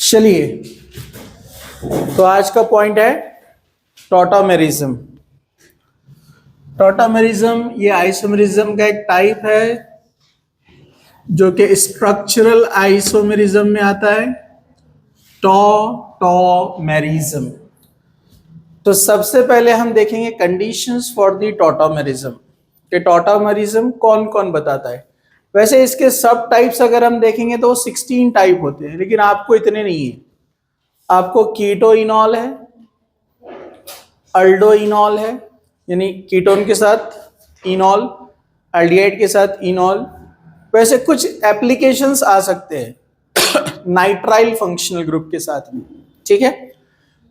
चलिए, तो आज का पॉइंट है टॉटोमेरिज्म। टॉटोमेरिज्म ये आइसोमेरिज्म का एक टाइप है जो कि स्ट्रक्चरल आइसोमेरिज्म में आता है। टॉटोमेरिज्म, तो सबसे पहले हम देखेंगे कंडीशंस फॉर द टॉटोमेरिज्म कि टॉटोमेरिज्म कौन कौन बताता है। वैसे इसके सब टाइप्स अगर हम देखेंगे तो 16 टाइप होते हैं, लेकिन आपको इतने नहीं है। आपको कीटोइनॉल है, अल्डोइनॉल है, यानी कीटोन के साथ इनॉल, एल्डिहाइड के साथ इनॉल। वैसे कुछ एप्लीकेशंस आ सकते हैं नाइट्राइल फंक्शनल ग्रुप के साथ में, ठीक है।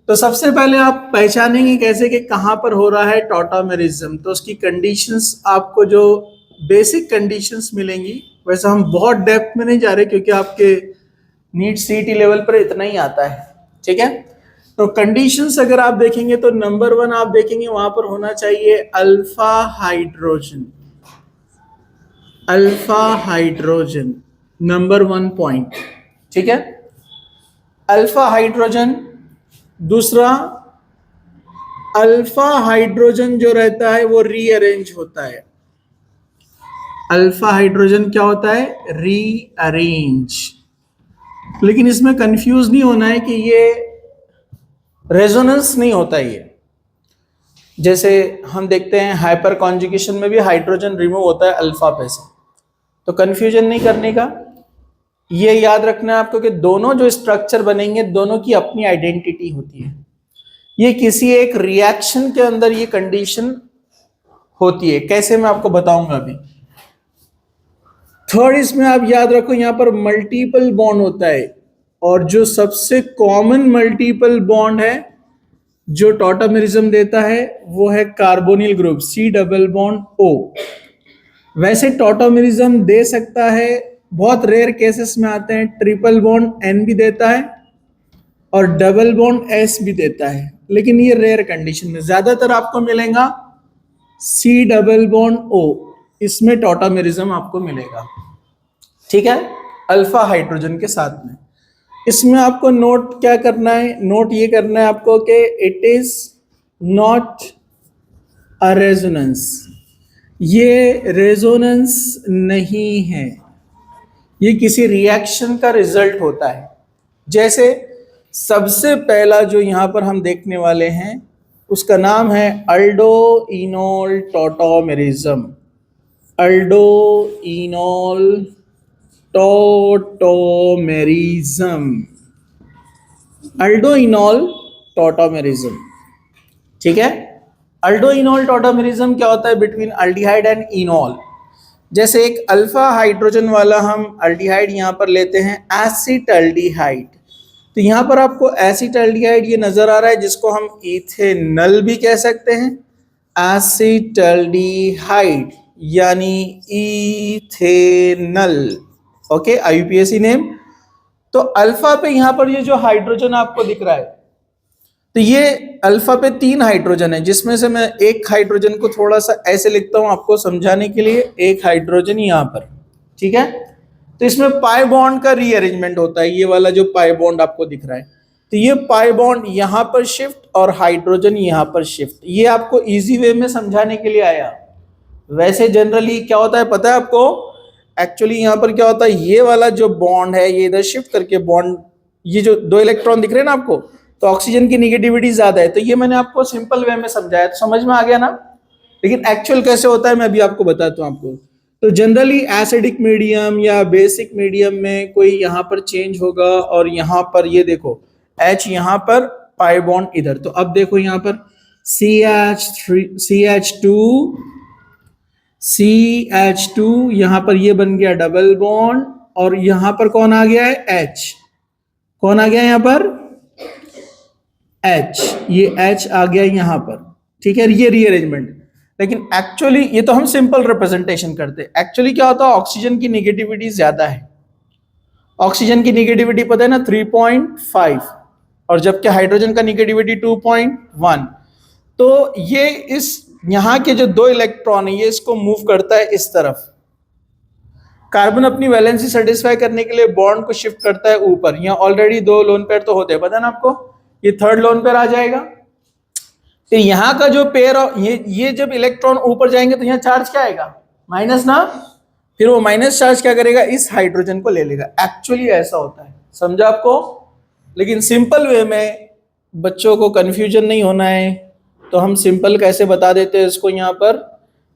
तो सबसे पहले आप पहचानेंगे कैसे कि कहां पर हो रहा है टॉटोमेरिज्म। तो उसकी कंडीशंस, आपको जो बेसिक कंडीशंस मिलेंगी, वैसे हम बहुत डेप्थ में नहीं जा रहे क्योंकि आपके नीट सीईटी लेवल पर इतना ही आता है, ठीक है। तो कंडीशंस अगर आप देखेंगे तो नंबर 1 आप देखेंगे वहां पर होना चाहिए alpha hydrogen. Alpha hydrogen number 1 point, ठीक है। Alpha hydrogen. दूसरा, अल्फा हाइड्रोजन जो रहता है वो रीअरेंज होता है। अल्फा हाइड्रोजन क्या होता है? रीअरेंज। लेकिन इसमें कंफ्यूज नहीं होना है कि ये रेजोनेंस नहीं होता। ये जैसे हम देखते हैं हाइपर कॉन्जुगेशन में भी हाइड्रोजन रिमूव होता है अल्फा पे से, तो कंफ्यूजन नहीं करने का। ये याद रखना है आपको कि दोनों जो स्ट्रक्चर बनेंगे दोनों की अपनी आइडेंटिटी होती है। ये किसी एक रिएक्शन के अंदर ये कंडीशन होती है। कैसे, मैं आपको बताऊंगा अभी। थर्ड, इसमें आप याद रखो यहां पर मल्टीपल बॉन्ड होता है, और जो सबसे कॉमन मल्टीपल बॉन्ड है जो टॉटोमेरिज्म देता है वो है carbonyl group C double bond O। वैसे टॉटोमेरिज्म दे सकता है, बहुत रेयर केसेस में आते हैं, ट्रिपल बॉन्ड N भी देता है और डबल बॉन्ड S भी देता है, लेकिन ये रेयर कंडीशन में ज्यादातर आपको मिलेगा C डबल बॉन्ड O। इसमें टॉटोमेरिज्म आपको मिलेगा, ठीक है, अल्फा हाइड्रोजन के साथ में। इसमें आपको नोट क्या करना है? नोट ये करना है आपको कि it is not a resonance. ये रेजोनेंस नहीं है, ये किसी रिएक्शन का रिजल्ट होता है। जैसे सबसे पहला जो यहां पर हम देखने वाले हैं उसका नाम है अल्डोइनॉल टॉटोमेरिज्म। अल्डोइनॉल टॉटोमेरिज्म, अल्डोइनॉल टॉटोमेरिज्म, ठीक है। अल्डोइनॉल टॉटोमेरिज्म क्या होता है? Between aldehyde and इनॉल। जैसे एक अल्फा हाइड्रोजन वाला हम अल्डिहाइड यहां पर लेते हैं एसिटल्डिहाइड, तो यहां पर आपको एसिटल्डिहाइड ये नजर आ रहा है, जिसको हम इथेनल भी कह सकते हैं। एसिटल्डिहाइड यानी इथेनल, ओके, IUPAC नेम। तो अल्फा पे यहां पर ये जो हाइड्रोजन आपको दिख रहा है, तो ये अल्फा पे 3 हाइड्रोजन है, जिसमें से मैं एक हाइड्रोजन को थोड़ा सा ऐसे लिखता हूं आपको समझाने के लिए। एक हाइड्रोजन यहां पर, ठीक है। तो इसमें पाई बॉन्ड का रीअरेंजमेंट होता है। ये वाला जो पाई बॉन्ड आपको दिख रहा है, तो ये पाई बॉन्ड यहां पर शिफ्ट और हाइड्रोजन यहां पर शिफ्ट। ये आपको इजी वे में समझाने के लिए आया। वैसे जनरली क्या होता है पता है आपको? एक्चुअली यहां पर क्या होता है, ये वाला जो बॉन्ड है ये इधर शिफ्ट करके बॉन्ड, ये जो 2 इलेक्ट्रॉन दिख रहे हैं ना आपको, तो ऑक्सीजन की निगेटिविटी ज्यादा है। तो ये मैंने आपको सिंपल वे में समझाया, तो समझ में आ गया ना। लेकिन एक्चुअल कैसे होता है मैं अभी आपको बताता हूं आपको। तो जनरली एसिडिक मीडियम या बेसिक मीडियम में कोई यहां पर चेंज होगा, और यहां पर ये देखो H यहां पर, पाई बॉन्ड इधर। तो अब देखो यहां पर CH2 यहां पर ये बन गया डबल बॉन्ड, और यहां पर कौन आ गया है? H। कौन आ गया यहां पर? H। ये H आ गया यहां पर, ठीक है। ये रीअरेंजमेंट। लेकिन एक्चुअली ये तो हम सिंपल रिप्रेजेंटेशन करते हैं। एक्चुअली क्या होता है, ऑक्सीजन की निगेटिविटी ज्यादा है। ऑक्सीजन की निगेटिविटी पता है ना 3.5, और जबकि हाइड्रोजन का निगेटिविटी 2.1। तो ये इस यहां के जो 2 इलेक्ट्रॉन है ये इसको मूव करता है इस तरफ। कार्बन अपनी वैलेंसी सेटिस्फाई करने के लिए बॉन्ड को शिफ्ट करता है ऊपर। यहाँ ऑलरेडी 2 लोन पेयर तो होते हैं, पता है ना आपको, ये थर्ड लोन पेयर आ जाएगा। फिर यहाँ का जो पेयर, ये जब इलेक्ट्रॉन ऊपर जाएंगे तो यहाँ चार्ज क्या आएगा, माइनस ना। फिर वो माइनस चार्ज क्या करेगा, इस हाइड्रोजन को ले लेगा। एक्चुअली ऐसा होता है, समझा आपको। लेकिन सिंपल वे में बच्चों को कंफ्यूजन नहीं होना है तो हम सिंपल कैसे बता देते हैं इसको यहाँ पर,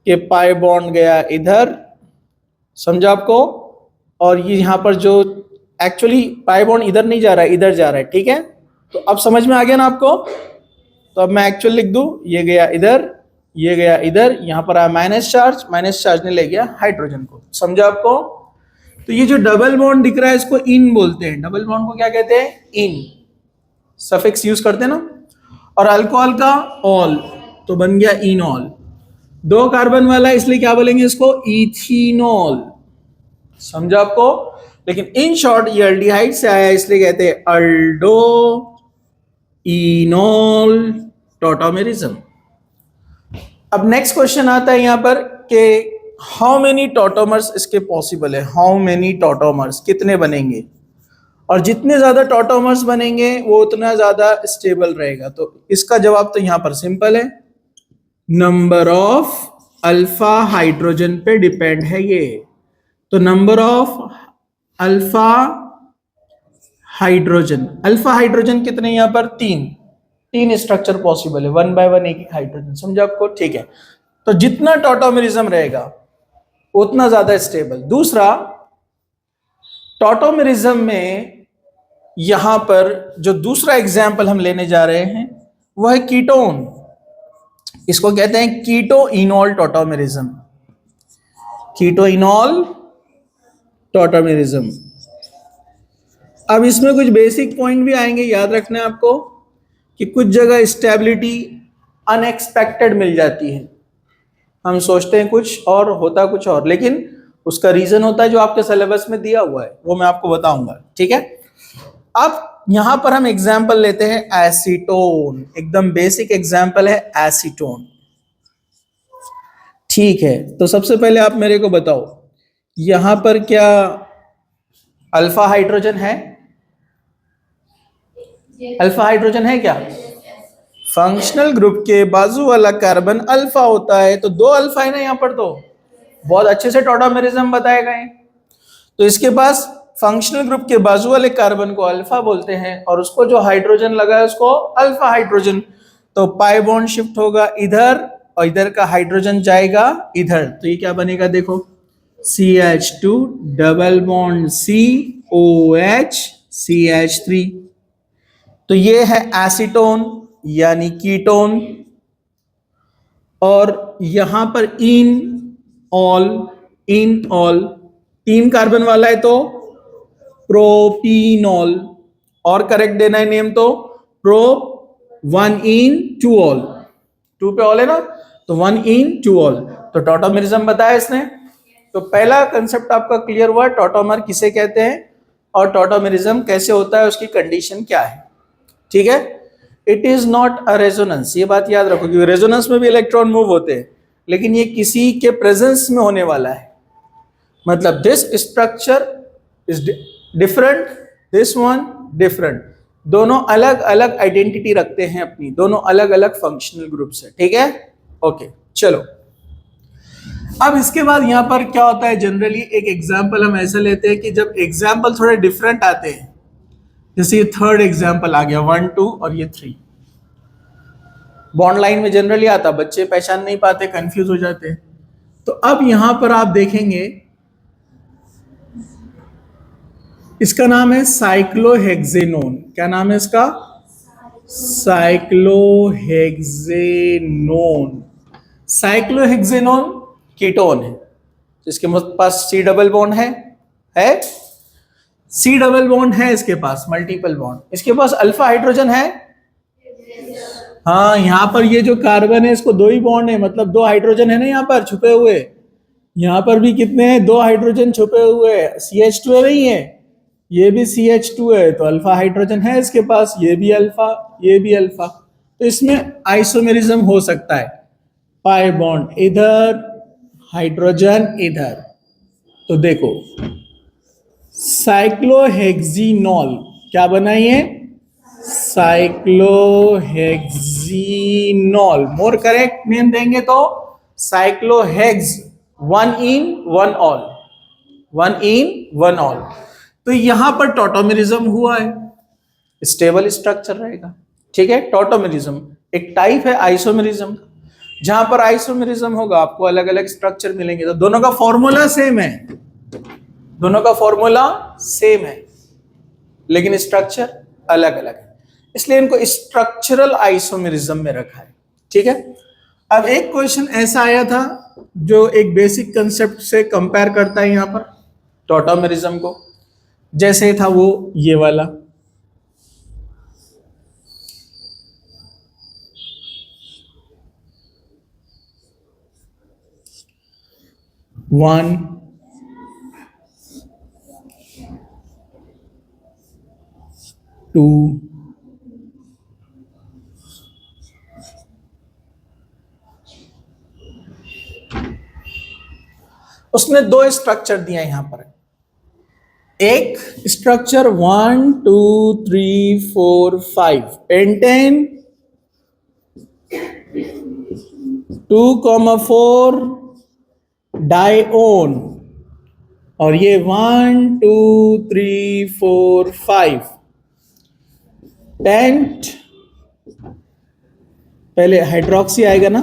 कि पाई बॉन्ड गया इधर, समझा आपको। और ये यहाँ पर जो एक्चुअली पाई बॉन्ड इधर नहीं जा रहा है, इधर जा रहा है, ठीक है। तो अब समझ में आ गया ना आपको। तो अब मैं एक्चुअल लिख दूं, ये गया इधर, ये गया इधर, यहाँ पर आया माइनस चार्ज ने ले गया हाइड्रोजन को, समझा आपको। तो ये जो डबल बॉन्ड दिख रहा है इसको इन बोलते हैं। डबल बॉन्ड को क्या कहते हैं, इन, सफिक्स यूज करते हैं ना। और अल्कोहल का ऑल, तो बन गया इनॉल। 2 कार्बन वाला इसलिए क्या बोलेंगे इसको, इथेनॉल, समझा आपको। लेकिन इन शॉर्ट ये अल्डिहाइड से आया इसलिए कहते हैं अल्डो इनॉल टॉटोमेरिज्म। अब नेक्स्ट क्वेश्चन आता है यहाँ पर कि हाउ मेनी टॉटोमर्स इसके पॉसिबल है, हाउ मेनी टॉटोमर्स, कितने बनेंगे। और जितने ज्यादा टॉटोमर्स बनेंगे वो उतना ज्यादा स्टेबल रहेगा। तो इसका जवाब तो यहां पर सिंपल है, नंबर ऑफ अल्फा हाइड्रोजन पे डिपेंड है ये। तो नंबर ऑफ अल्फा हाइड्रोजन कितने, यहां पर 3 स्ट्रक्चर पॉसिबल है, 1 बाय 1 एक हाइड्रोजन, समझा आपको, ठीक है। तो जितना टॉटोमेरिज्म रहेगा उतना ज्यादा स्टेबल। दूसरा, टॉटोमेरिज्म में यहां पर जो दूसरा एग्जाम्पल हम लेने जा रहे हैं वह है कीटोन। इसको कहते हैं कीटो इनॉल टॉटोमेरिज्म, कीटो इनॉल टॉटोमेरिज्म। अब इसमें कुछ बेसिक पॉइंट भी आएंगे, याद रखना है आपको, कि कुछ जगह स्टेबिलिटी अनएक्सपेक्टेड मिल जाती है। हम सोचते हैं कुछ और होता कुछ और, लेकिन उसका रीजन होता है जो आपके सिलेबस में दिया हुआ है, वो मैं आपको बताऊंगा, ठीक है। अब यहां पर हम एग्जाम्पल लेते हैं एसीटोन, एकदम बेसिक एग्जाम्पल है एसीटोन, ठीक है। तो सबसे पहले आप मेरे को बताओ, यहां पर क्या अल्फा हाइड्रोजन है, अल्फा हाइड्रोजन है क्या। फंक्शनल ग्रुप के बाजू वाला कार्बन अल्फा होता है, तो 2 अल्फा है ना यहाँ पर, तो बहुत अच्छे से टॉटोमेरिज्म बताए गए। तो इसके पास फंक्शनल ग्रुप के बाजू वाले कार्बन को अल्फा बोलते हैं और उसको जो हाइड्रोजन लगा है उसको अल्फा हाइड्रोजन। तो पाई बॉन्ड शिफ्ट होगा इधर और इधर का हाइड्रोजन जाएगा इधर, तो ये क्या बनेगा देखो, CH2 double bond COH CH3। तो ये है एसीटोन यानी कीटोन। और यहां पर इन ऑल 3 कार्बन वाला है तो प्रोपीनॉल, और करेक्ट देना है नेम, तो प्रोप 1 इन 2 ऑल, 2 पे ऑल है ना, तो 1 इन 2 ऑल। तो टॉटोमेरिज्म बताया इसने। तो पहला कंसेप्ट आपका क्लियर हुआ, टॉटोमर किसे कहते हैं और टॉटोमेरिज्म कैसे होता है, उसकी कंडीशन क्या है, ठीक है। It is not a resonance, ये बात याद रखो, क्योंकि रेजोनेंस में भी इलेक्ट्रॉन मूव होते हैं, लेकिन ये किसी के प्रेजेंस में होने वाला है। मतलब this structure is different, this one different, दोनों अलग अलग आइडेंटिटी रखते हैं अपनी, दोनों अलग अलग फंक्शनल ग्रुप से, ठीक है। ओके चलो, अब इसके बाद यहां पर क्या होता है, जनरली एक एग्जाम्पल हम ऐसा लेते हैं कि जब एग्जाम्पल थोड़े डिफरेंट आते हैं, जैसे ये थर्ड एग्जाम्पल आ गया 1 2 और ये 3, बॉन्ड लाइन में जनरली आता, बच्चे पहचान नहीं पाते, कंफ्यूज हो जाते हैं। तो अब यहां पर आप देखेंगे इसका नाम है साइक्लोहेक्सेनोन। क्या नाम है इसका, साइक्लोहेक्सेनोन। साइक्लोहेक्सेनोन कीटोन है, इसके पास C डबल बॉन्ड है C डबल बॉन्ड है, इसके पास मल्टीपल बॉन्ड, इसके पास अल्फा हाइड्रोजन है। हाँ, यहां पर ये जो कार्बन है इसको 2 ही बॉन्ड है, मतलब 2 हाइड्रोजन है ना यहाँ पर छुपे हुए। यहाँ पर भी कितने हैं, 2 हाइड्रोजन छुपे हुए, CH2 है नहीं है, ये भी CH2 है, तो अल्फा हाइड्रोजन है इसके पास, ये भी अल्फा, ये भी अल्फा। तो इसमें आइसोमेरिज्म हो सकता है, पाई बॉन्ड इधर, हाइड्रोजन इधर, तो देखो, साइक्लोहेक्सिनॉल क्या बना ये? साइक्लोहेक्सिनॉल। मोर करेक्ट नेम देंगे तो साइक्लोहेक्स, one in one all, one in one all. तो यहां पर टॉटोमेरिज्म हुआ है, स्टेबल स्ट्रक्चर रहेगा। ठीक है, टॉटोमेरिज्म एक टाइप है आइसोमेरिज्म। जहां पर आइसोमेरिज्म होगा आपको अलग अलग स्ट्रक्चर मिलेंगे। तो दोनों का फॉर्मूला सेम है, दोनों का फॉर्मूला सेम है, लेकिन स्ट्रक्चर अलग अलग है, इसलिए इनको स्ट्रक्चरल आइसोमेरिज्म में रखा है। ठीक है। अब एक क्वेश्चन ऐसा आया था जो एक बेसिक कंसेप्ट से कंपेयर करता है यहां पर टॉटोमेरिज्म को, जैसे था वो ये वाला। वन, टू, उसने दो स्ट्रक्चर दिया यहां पर। एक स्ट्रक्चर 1 2 3 4 5 पेंटेन, 2,4 डाइओन, और ये 1 2 3 4 5 पेंट। पहले हाइड्रोक्सी आएगा ना,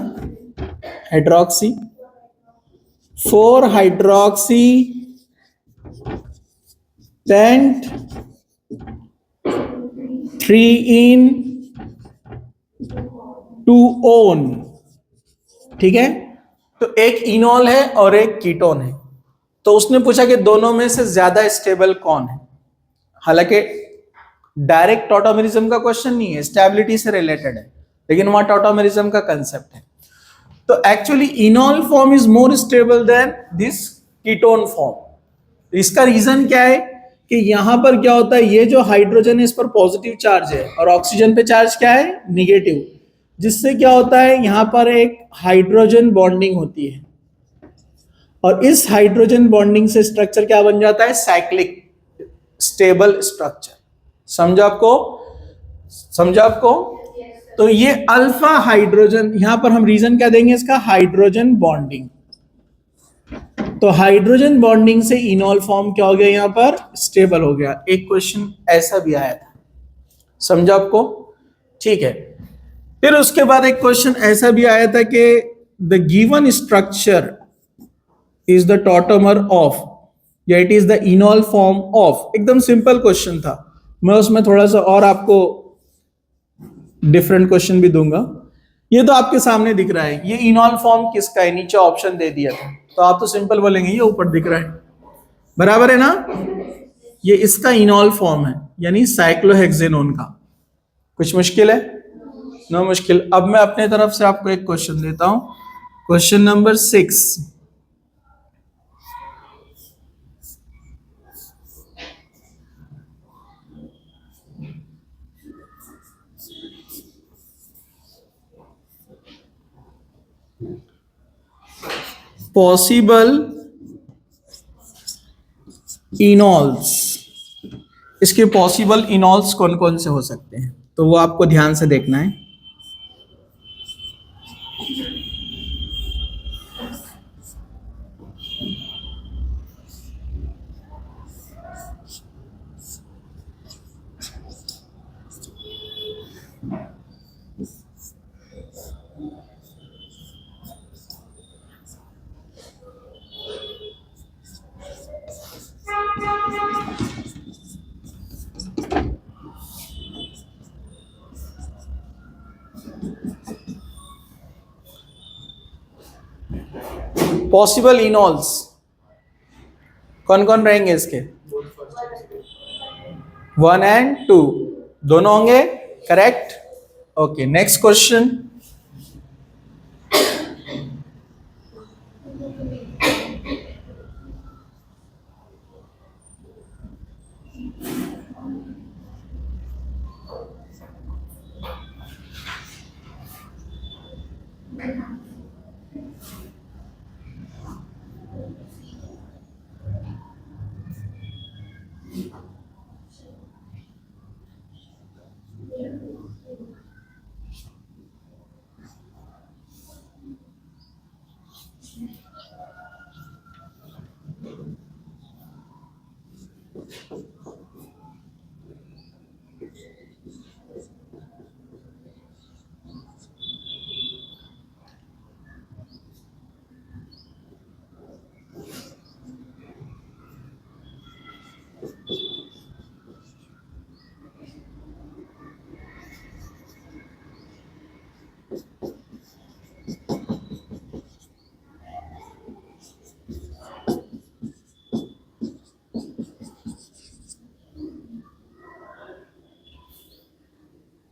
हाइड्रोक्सी, 4 हाइड्रोक्सी पेंट, 3 इन 2 ओन। ठीक है। तो एक इनॉल है और एक कीटोन है। तो उसने पूछा कि दोनों में से ज्यादा स्टेबल कौन है। हालांकि डायरेक्ट टॉटोमेरिज्म का क्वेश्चन नहीं है, स्टेबिलिटी से रिलेटेड है, लेकिन वहां टॉटोमेरिज्म का कंसेप्ट है। तो actually इनॉल form is more stable then this ketone form. इसका रीजन क्या है कि यहां पर क्या होता है, ये जो हाइड्रोजन है इस पर पॉजिटिव चार्ज है और ऑक्सीजन पे चार्ज क्या है, निगेटिव, जिससे क्या होता है यहां पर एक हाइड्रोजन बॉन्डिंग होती है, और इस हाइड्रोजन बॉन्डिंग से स्ट्रक्चर क्या बन जाता है, साइक्लिक स्टेबल स्ट्रक्चर। समझा आपको, समझा आपको? तो ये अल्फा हाइड्रोजन, यहां पर हम रीजन क्या देंगे इसका, हाइड्रोजन बॉन्डिंग। तो हाइड्रोजन बॉन्डिंग से इनॉल फॉर्म क्या हो गया, यहां पर स्टेबल हो गया। एक क्वेश्चन ऐसा भी आया था, समझा आपको? ठीक है। फिर उसके बाद एक क्वेश्चन ऐसा भी आया था कि the given structure is the tautomer of, या it is the enol form of. एकदम सिंपल क्वेश्चन था, मैं उसमें थोड़ा सा और आपको डिफरेंट क्वेश्चन भी दूंगा। ये तो आपके सामने दिख रहा है, ये इनॉल फॉर्म किसका है, नीचे ऑप्शन दे दिया था, तो आप तो सिंपल बोलेंगे ये ऊपर दिख रहा है, बराबर है ना। ये इसका इनॉल फॉर्म है, यानी साइक्लोहेक्सेनोन का। कुछ मुश्किल है? नो मुश्किल। अब मैं अपने तरफ से आपको एक क्वेश्चन देता हूं, क्वेश्चन नंबर 6। पॉसिबल इनॉल्स, इसके पॉसिबल इनॉल्स कौन कौन से हो सकते हैं, तो वो आपको ध्यान से देखना है। पॉसिबल इनॉल्स कौन कौन रहेंगे इसके, 1 एंड 2 दोनों होंगे, करेक्ट। Okay, next question.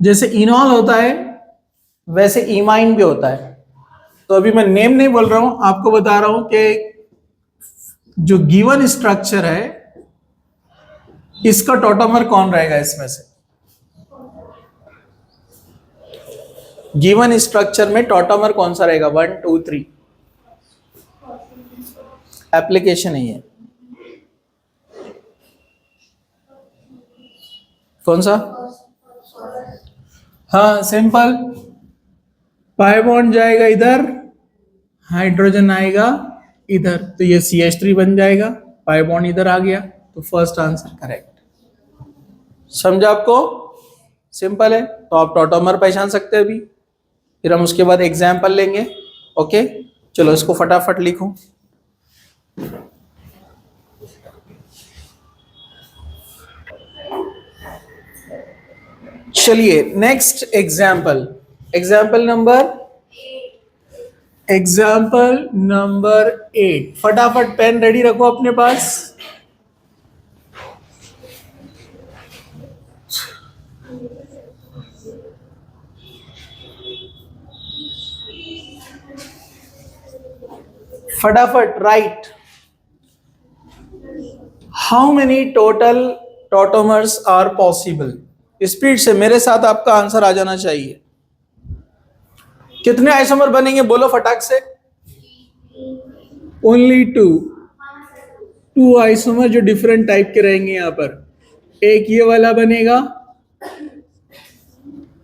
जैसे इनॉल होता है वैसे इमाइन भी होता है। तो अभी मैं नेम नहीं बोल रहा हूं, आपको बता रहा हूं कि जो गिवन स्ट्रक्चर है इसका टॉटोमर कौन रहेगा इसमें से। गिवन स्ट्रक्चर में टॉटोमर कौन सा रहेगा, 1 2 3। एप्लीकेशन नहीं है, कौन सा? हाँ सिंपल, पाई बॉन्ड जाएगा इधर, हाइड्रोजन आएगा इधर, तो ये CH3 बन जाएगा, पाई बॉन्ड इधर आ गया, तो फर्स्ट आंसर करेक्ट। समझा आपको? सिंपल है। तो आप टॉटोमर पहचान सकते हैं अभी, फिर हम उसके बाद एग्जाम्पल लेंगे। ओके चलो इसको फटाफट लिखो। चलिए नेक्स्ट एग्जाम्पल, एग्जाम्पल नंबर 8। फटाफट पेन रेडी रखो अपने पास। फटाफट right, how many total tautomers are possible. Speed से मेरे साथ आपका आंसर आ जाना चाहिए। कितने आइसोमर बनेंगे बोलो फटाक से। ओनली 2 आइसोमर जो डिफरेंट टाइप के रहेंगे यहां पर। एक ये वाला बनेगा,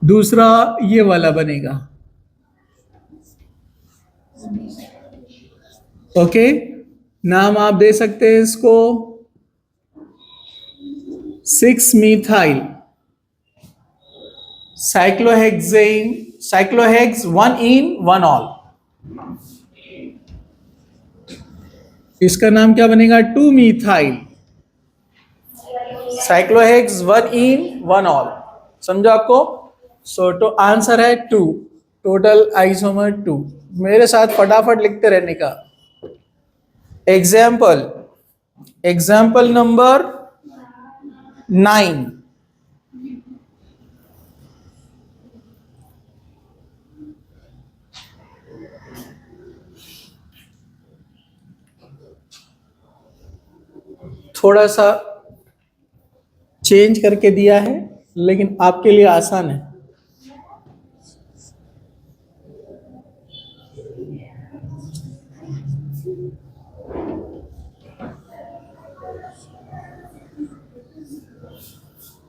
दूसरा ये वाला बनेगा। ओके नाम आप दे सकते हैं इसको 6 मिथाइल साइक्लोहेक्सेन, साइक्लोहेक्स 1 इन 1 ऑल। इसका नाम क्या बनेगा 2 मिथाइल साइक्लोहेक्स 1 इन 1 ऑल। समझो आपको? सो तो आंसर है 2, टोटल आइसोमर 2। मेरे साथ फटाफट लिखते रहने का। Example number 9। थोड़ा सा चेंज करके दिया है लेकिन आपके लिए आसान है।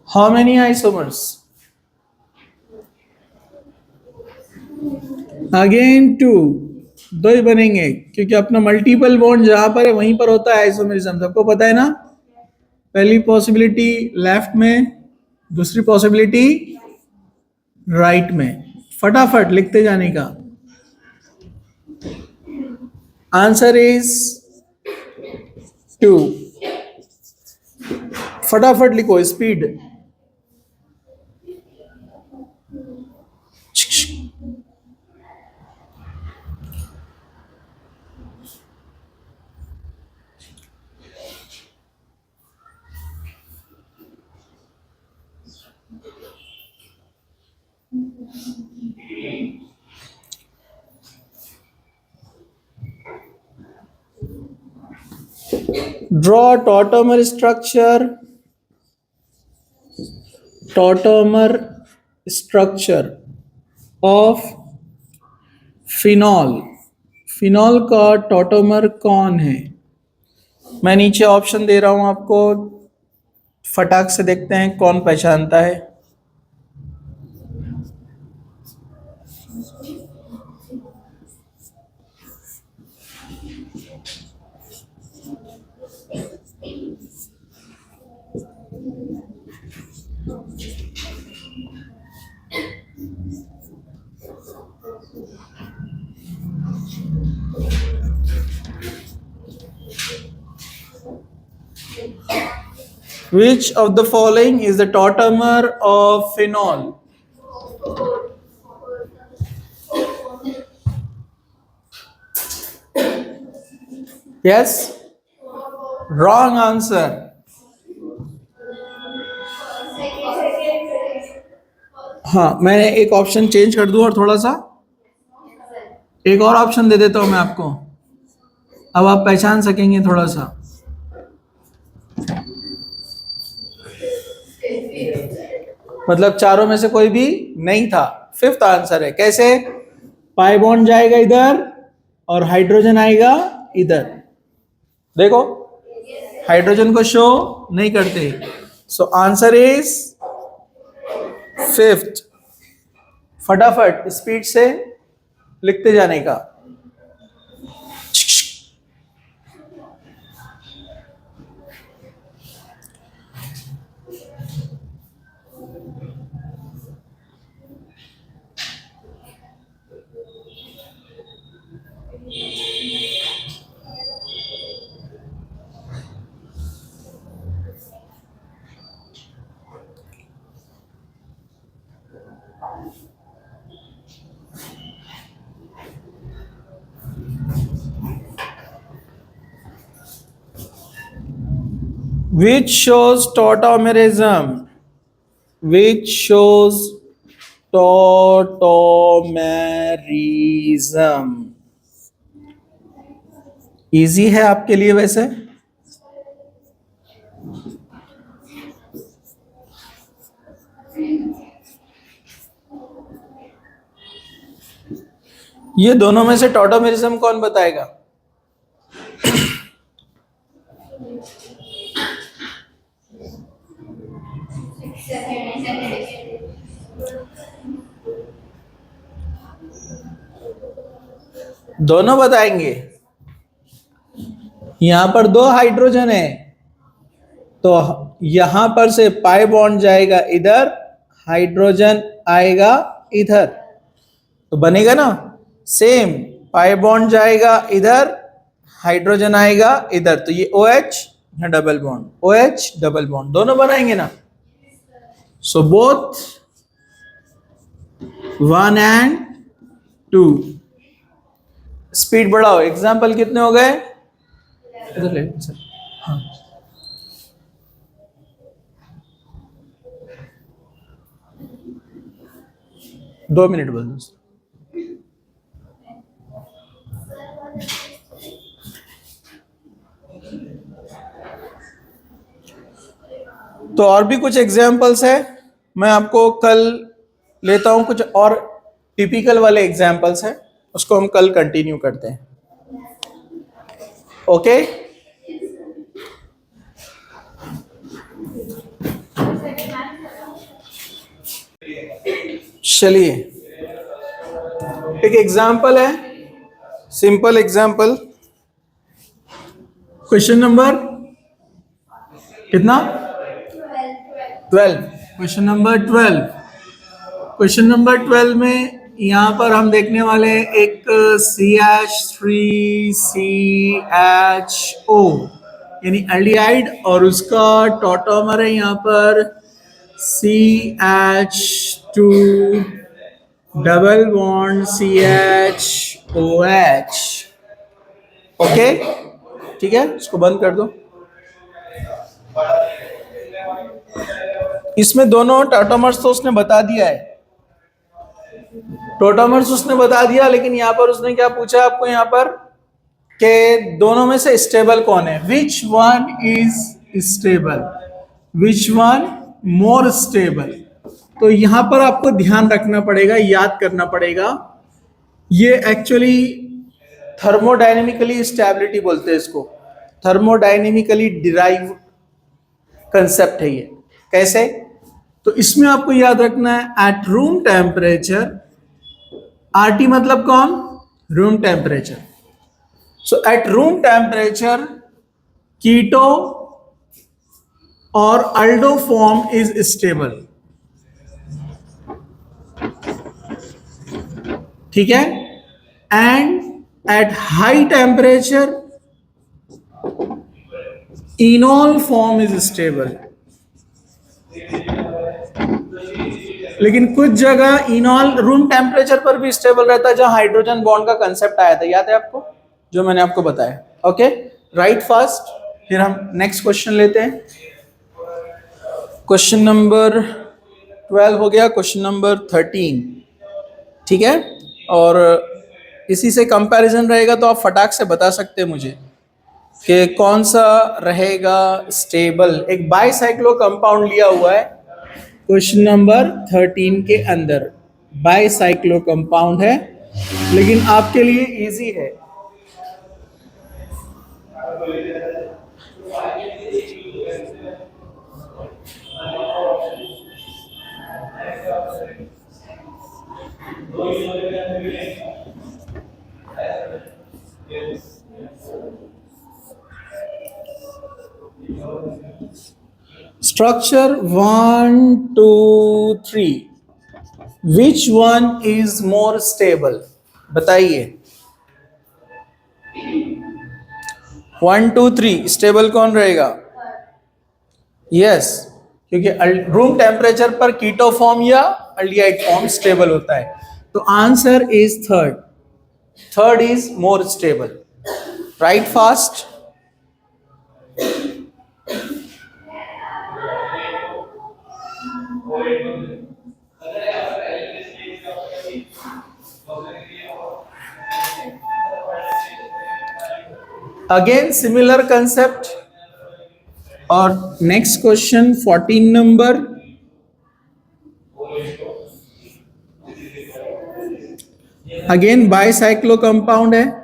How many isomers? अगेन 2, 2 ही बनेंगे क्योंकि अपना मल्टीपल बॉन्ड जहां पर है वहीं पर होता है आइसोमरिज्म, सबको पता है ना। पहली पॉसिबिलिटी लेफ्ट में, दूसरी पॉसिबिलिटी राइट में। फटाफट लिखते जाने का। Answer is 2। फटाफट लिखो, speed. Draw tautomer structure of phenol. Phenol का टॉटोमर कौन है? मैं नीचे ऑप्शन दे रहा हूं आपको, फटाक से देखते हैं कौन पहचानता है। Which of the following is the tautomer of phenol? Yes? Wrong answer. हाँ, मैं एक ऑप्शन चेंज कर दूं और थोड़ा सा एक और ऑप्शन दे देता हूं मैं आपको, अब आप पहचान सकेंगे थोड़ा सा। मतलब चारों में से कोई भी नहीं था, फिफ्थ आंसर है। कैसे? पाई बॉन्ड जाएगा इधर और हाइड्रोजन आएगा इधर। देखो, हाइड्रोजन को शो नहीं करते। So answer is fifth. फटाफट स्पीड से लिखते जाने का। Which shows tautomerism? Which shows tautomerism? Easy है आपके लिए वैसे। ये दोनों में से टॉटोमेरिज्म कौन बताएगा? दोनों बताएंगे। यहां पर दो हाइड्रोजन है, तो यहां पर से पाई बॉन्ड जाएगा इधर, हाइड्रोजन आएगा इधर, तो बनेगा ना सेम। पाई बॉन्ड जाएगा इधर, हाइड्रोजन आएगा इधर, तो ये OH यहाँ double bond, OH double bond, दोनों बनाएंगे ना। So both 1 and 2। स्पीड बढ़ाओ। एग्जाम्पल कितने हो गए? इधर ले सर। हाँ, दो मिनट बस। तो और भी कुछ एग्जाम्पल्स है, मैं आपको कल लेता हूं। कुछ और टिपिकल वाले एग्जाम्पल्स हैं, उसको हम कल कंटिन्यू करते हैं। ओके? चलिए, एक एग्जाम्पल है, सिंपल एग्जाम्पल। क्वेश्चन नंबर कितना? 12। Question number 12। क्वेश्चन नंबर 12 में यहां पर हम देखने वाले हैं एक CH3CHO यानी एल्डिहाइड, और उसका टॉटोमर है यहां पर CH2 double bond CHOH। Okay, ठीक है, इसको बंद कर दो। इसमें दोनों टॉटोमर्स तो उसने बता दिया है, टॉटोमर्स उसने बता दिया, लेकिन यहां पर उसने क्या पूछा आपको यहां पर कि दोनों में से स्टेबल कौन है? विच one is stable, which one more stable. तो यहां पर आपको ध्यान रखना पड़ेगा, याद करना पड़ेगा, ये एक्चुअली थर्मोडायनेमिकली स्टेबिलिटी बोलते हैं इसको, थर्मोडायनेमिकली डिराइव कंसेप्ट है ये। कैसे? तो इसमें आपको याद रखना है एट रूम टेम्परेचर, आरटी मतलब कौन? Room temperature. So at room temperature keto और अल्डो फॉर्म इज स्टेबल। ठीक है? And at high temperature enol form is stable. लेकिन कुछ जगह इनॉल रूम टेम्परेचर पर भी स्टेबल रहता है, जहां हाइड्रोजन बॉन्ड का कंसेप्ट आया था, याद है आपको, जो मैंने आपको बताया। Okay, right fast. फिर हम नेक्स्ट क्वेश्चन लेते हैं। क्वेश्चन नंबर 12 हो गया, क्वेश्चन नंबर 13। ठीक है, और इसी से कंपैरिजन रहेगा, तो आप फटाक से बता सकते हैं मुझे कि कौन सा रहेगा स्टेबल। एक बाइसाइक्लो कंपाउंड लिया हुआ है क्वेश्चन नंबर 13 के अंदर, बाइसाइक्लो कंपाउंड है, लेकिन आपके लिए इजी है। Structure 1, 2, 3, which one is more stable? बताइए। 1, 2, 3 स्टेबल कौन रहेगा? यस, क्योंकि रूम टेम्परेचर पर कीटो फॉर्म या अल्डिहाइड फॉर्म स्टेबल होता है। तो answer is third. Third is more stable. Right fast. Again similar concept. और next question 14 number, again bicyclo compound है।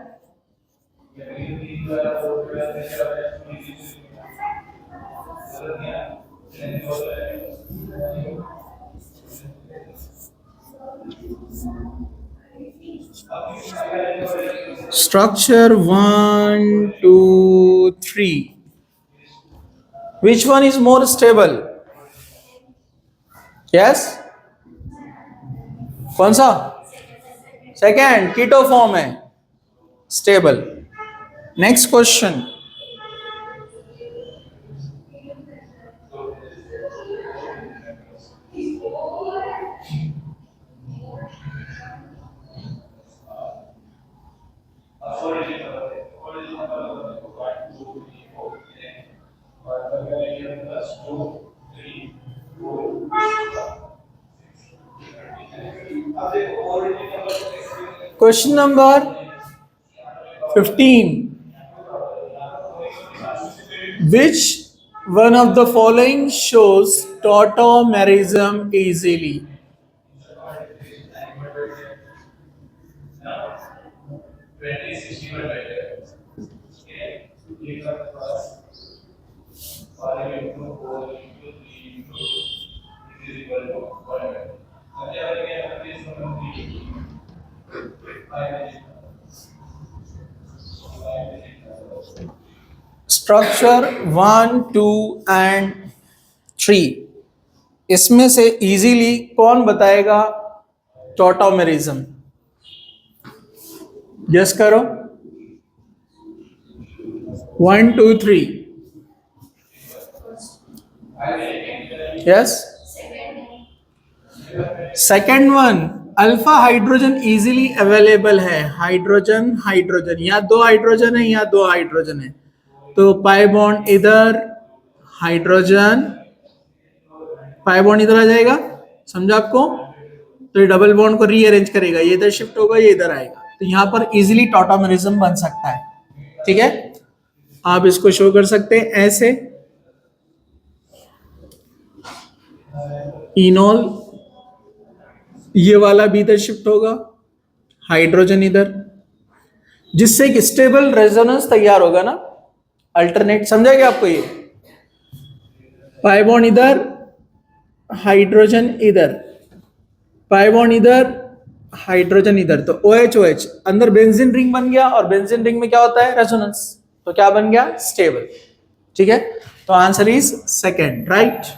Structure 1, 2, 3, which one is more stable? Yes, कौन सा? Second, keto form है stable. Next question, question number 15, which one of the following shows tautomerism easily? Structure 1, 2 and 3, इसमें से easily कौन बताएगा tautomerism? Guess करो। 1, 2, 3। Yes, second one, alpha hydrogen easily available है। Hydrogen hydrogen, या दो हाइड्रोजन है या दो हाइड्रोजन है, तो पाई बॉन्ड इधर, हाइड्रोजन, पाई बॉन्ड इधर आ जाएगा। समझा आपको? तो ये डबल बॉन्ड को रीअरेंज करेगा, ये इधर शिफ्ट होगा, ये इधर आएगा, तो यहां पर इजीली टॉटोमेरिज्म बन सकता है। ठीक है, आप इसको शो कर सकते हैं ऐसे, इनॉल ये वाला भी इधर शिफ्ट होगा, हाइड्रोजन इधर, जिससे एक स्टेबल रेजोनेंस तैयार होगा ना, अल्टरनेट। समझा क्या आपको ये? पाई बॉन्ड इधर, हाइड्रोजन इधर, पाई बॉन्ड इधर, हाइड्रोजन इधर, तो OH OH अंदर बेंजीन रिंग बन गया, और बेंजीन रिंग में क्या होता है, रेजोनेंस, तो क्या बन गया, स्टेबल। ठीक है, तो आंसर इज सेकंड, राइट।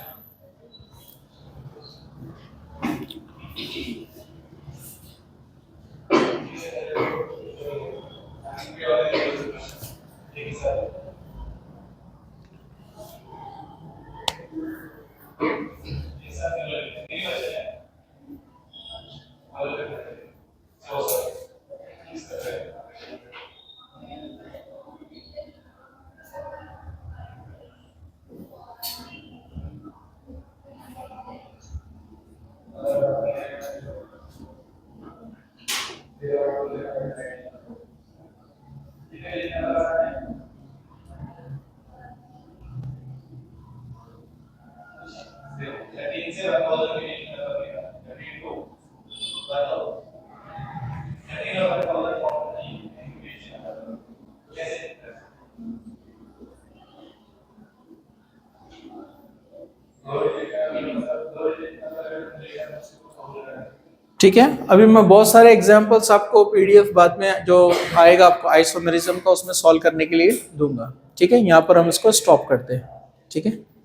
ठीक है, अभी मैं बहुत सारे एग्जांपल्स आपको PDF बाद में जो आएगा आपको आइसोमेरिज्म का, उसमें सॉल्व करने के लिए दूंगा। ठीक है, यहाँ पर हम इसको स्टॉप करते हैं। ठीक है।